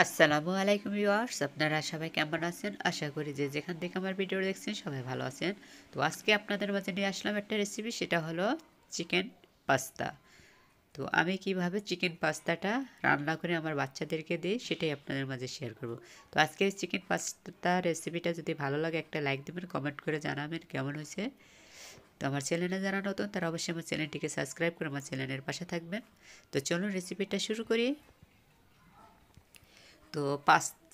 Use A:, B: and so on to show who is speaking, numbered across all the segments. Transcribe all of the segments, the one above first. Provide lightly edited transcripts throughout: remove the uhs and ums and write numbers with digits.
A: আসসালামু আলাইকুম ভিউয়ার্স, আপনারা সবাই কেমন আছেন? আশা করি যে যেখান থেকে আমার ভিডিও দেখছেন সবাই ভালো আছেন। তো আজকে আপনাদের মাঝে নিয়ে আসলাম একটা রেসিপি, সেটা হলো চিকেন পাস্তা। তো আমি কিভাবে চিকেন পাস্তাটা রান্না করে আমার বাচ্চাদেরকে দিই সেটাই আপনাদের মাঝে শেয়ার করব। তো আজকে চিকেন পাস্তা রেসিপিটা যদি ভালো লাগে একটা লাইক দেবেন, কমেন্ট করে জানাবেন কেমন হয়েছে। তো আমার চ্যানেলে যারা নতুন তারা অবশ্যই আমার চ্যানেলটিকে সাবস্ক্রাইব করে আমার চ্যানেলের পাশে থাকবেন। তো চলুন রেসিপিটা শুরু করি। তো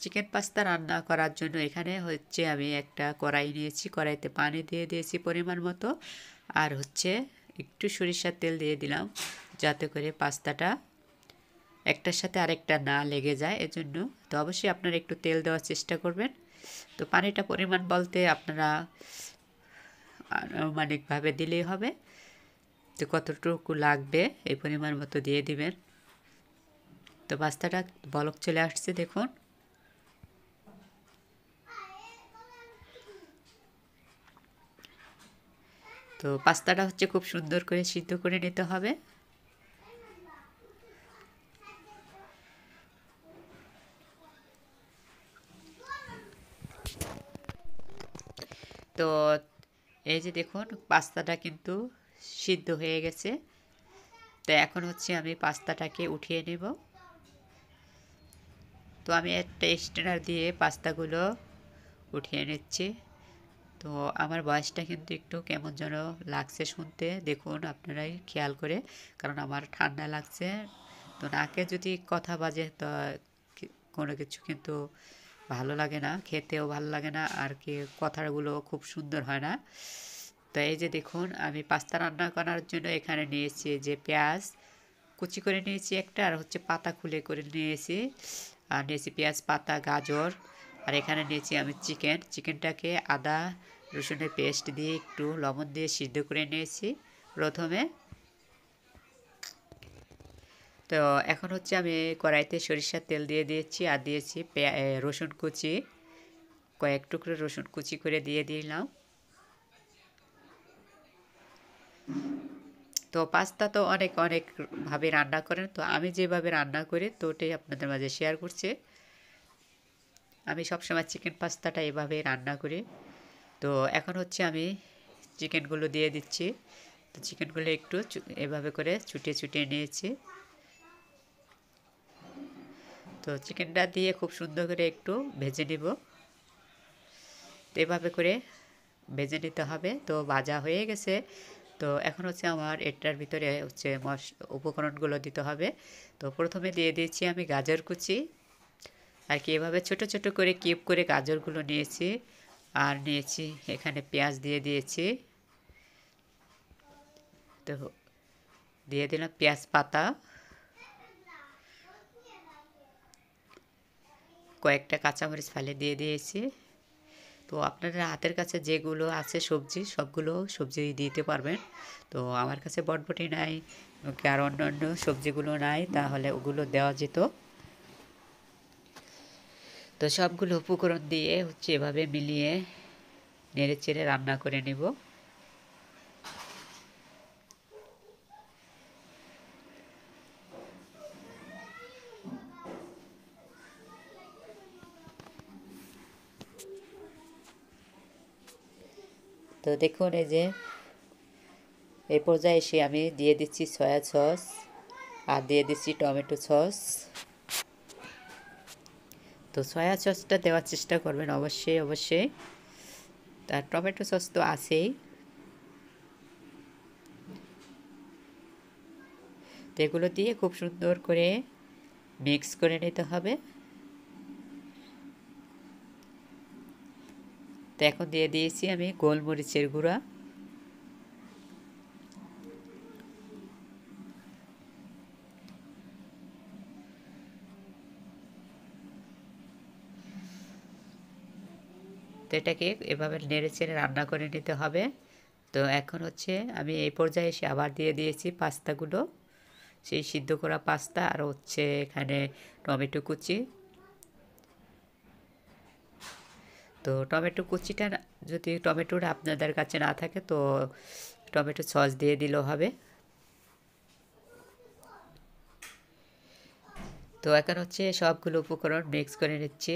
A: চিকেন পাস্তা রান্না করার জন্য এখানে হচ্ছে আমি একটা কড়াই নিয়েছি, কড়াইতে পানি দিয়ে দিয়েছি পরিমাণ মতো, আর হচ্ছে একটু সরিষার তেল দিয়ে দিলাম যাতে করে পাস্তাটা একটার সাথে আরেকটা না লেগে যায় এজন্য। তো অবশ্যই আপনারা একটু তেল দেওয়ার চেষ্টা করবেন। তো পানিটা পরিমাণ বলতে আপনারা আনুমানিকভাবে দিলেই হবে, তো কতটুকু লাগবে এই পরিমাণ মতো দিয়ে দিবেন। তো পাস্তাটা বলক চলে আসছে দেখুন। তো পাস্তাটা হচ্ছে খুব সুন্দর করে সিদ্ধ করে নিতে হবে। তো এই যে দেখুন পাস্তাটা কিন্তু সিদ্ধ হয়ে গেছে। তো এখন হচ্ছে আমি পাস্তাটাকে উঠিয়ে নেব। তো আমি একটা স্ট্রেনার দিয়ে পাস্তাগুলো উঠিয়ে নিচ্ছি। তো আমার বয়সটা কিন্তু একটু কেমন যেন লাগছে শুনতে, দেখুন আপনারাই খেয়াল করে, কারণ আমার ঠান্ডা লাগছে। তো নাকে যদি কথা বাজে তো কোনো কিছু কিন্তু ভালো লাগে না, খেতেও ভালো লাগে না, আর কি কথাগুলো খুব সুন্দর হয় না। তো এই যে দেখুন আমি পাস্তা রান্না করার জন্য এখানে নিয়েছি যে পেঁয়াজ কুচি করে নিয়েছি একটা, আর হচ্ছে পাতা খুলে করে নিয়েছি, আর নিয়েছি পেঁয়াজ পাতা গাজর, আর এখানে নিয়েছি আমি চিকেনটাকে আদা রসুনের পেস্ট দিয়ে একটু লবণ দিয়ে সিদ্ধ করে নিয়েছি প্রথমে। তো এখন হচ্ছে আমি কড়াইতে সরিষার তেল দিয়ে দিয়েছি, আর দিয়েছি রসুন কুচি, কয়েক টুকরো রসুন কুচি করে দিয়ে দিলাম। তো পাস্তা তো অনেক অনেকভাবে রান্না করেন, তো আমি যেভাবে রান্না করি তো ওটাই আপনাদের মাঝে শেয়ার করছি। আমি সবসময় চিকেন পাস্তাটা এভাবেই রান্না করি। তো এখন হচ্ছে আমি চিকেনগুলো দিয়ে দিচ্ছি। তো চিকেনগুলো একটু এভাবে করে ছুটিয়ে ছুটিয়ে নিয়েছি। তো চিকেনটা দিয়ে খুব সুন্দর করে একটু ভেজে নিব। তো এভাবে করে ভেজে নিতে হবে। তো ভাজা হয়ে গেছে। তো এখন হচ্ছে আমার এটার ভিতরে হচ্ছে উপকরণগুলো দিতে হবে। তো প্রথমে দিয়ে দিয়েছি আমি গাজর কুচি, আর কি এভাবে ছোট ছোট করে কিউব করে গাজরগুলো নিয়েছি, আর নিয়েছি এখানে পেঁয়াজ দিয়ে দিয়েছি। তো দিয়ে দিলাম পেঁয়াজ পাতা, কয়েকটা কাঁচামরিচ ফালি দিয়ে দিয়েছি। তো আপনাদের হাতের কাছে যেগুলো আছে সবজি সবগুলো সবজি দিতে পারবেন। তো আমার কাছে বটবটি নাই, আর অন্য সবজিগুলো নাই, তাহলে ওগুলো দেওয়া যেত। তো সবগুলো উপকরণ দিয়ে হচ্ছে এভাবে মিলিয়ে নেড়ে চেড়ে রান্না করে নেব। তো দেখুন এই যে এই পর্যায়ে এসে আমি দিয়ে দিচ্ছি সয়া সস, আর দিয়ে দিচ্ছি টমেটো সস। তো সয়া সসটা দেওয়ার চেষ্টা করবেন অবশ্যই অবশ্যই, আর টমেটো সস তো আছেই। তো এগুলো দিয়ে খুব সুন্দর করে মিক্স করে নিতে হবে। তো এখন দিয়ে দিয়েছি আমি গোলমরিচের গুঁড়া। তো এটাকে এভাবে নেড়ে চেড়ে রান্না করে নিতে হবে। তো এখন হচ্ছে আমি এই পর্যায়ে এসে আবার দিয়ে দিয়েছি পাস্তাগুলো, সেই সিদ্ধ করা পাস্তা, আর হচ্ছে এখানে টমেটো কুচি। তো টমেটো কুচিটা যদি টমেটোটা আপনাদের কাছে না থাকে তো টমেটো সস দিয়ে দিলেও হবে। তো এখন হচ্ছে সবগুলো উপকরণ মিক্স করে নিচ্ছি।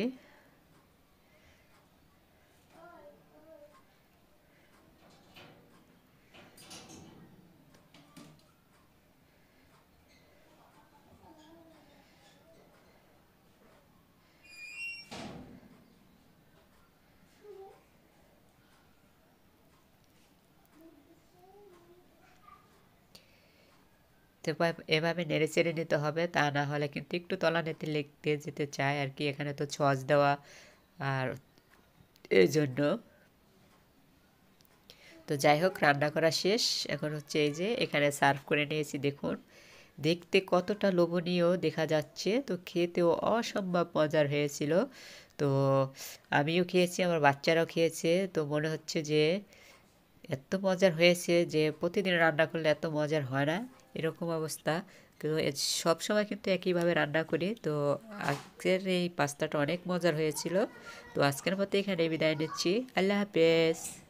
A: তো এভাবে নেড়ে চেড়ে নিতে হবে, তা না হলে কিন্তু একটু তলানিতে লেগে যেতে চায় আর কি। এখানে তো সস দেওয়া, আর এই জন্য। তো যাই হোক, রান্না করা শেষ। এখন হচ্ছে এই যে এখানে সার্ভ করে নিয়েছি, দেখুন দেখতে কতটা লোভনীয় দেখা যাচ্ছে, তো খেতেও অসম্ভব মজার হয়েছিল। তো আমিও খেয়েছি, আমার বাচ্চারাও খেয়েছে, তো মনে হচ্ছে যে এত মজার হয়েছে যে প্রতিদিন রান্না করলে এত মজার হয় না, এরকম অবস্থা। তো সবসময় কিন্তু একইভাবে রান্না করি। তো আজকের এই পাস্তাটা অনেক মজার হয়েছিল। তো আজকের মতো এখানে বিদায় নিচ্ছি। আল্লাহ হাফেজ।